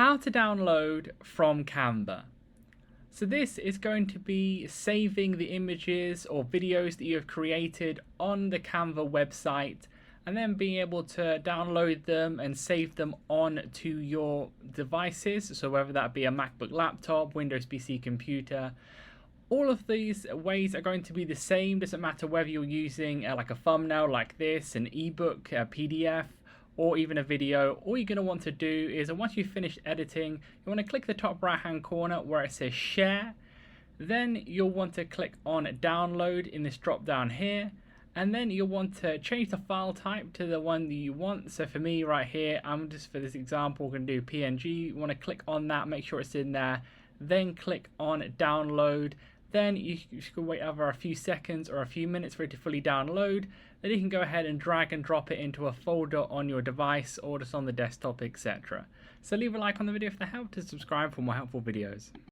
how to download from Canva. So this is going to be saving the images or videos that you have created on the Canva website and then being able to download them and save them on to your devices. So whether that be a MacBook laptop, Windows PC computer, all of these ways are going to be the same. Doesn't matter whether you're using like a thumbnail like this, an ebook, a PDF, or even a video. All you're going to want to do is, once you've finished editing, you want to click the top right hand corner where it says share. Then you'll want to click on download in this drop down here, and then you'll want to change the file type to the one that you want. So for me right here, I'm just, for this example, going to do PNG. You want to click on that, make sure it's in there, then click on download. Then you can wait either a few seconds or a few minutes for it to fully download. Then you can go ahead and drag and drop it into a folder on your device or just on the desktop, etc. So leave a like on the video if that helped, and subscribe for more helpful videos.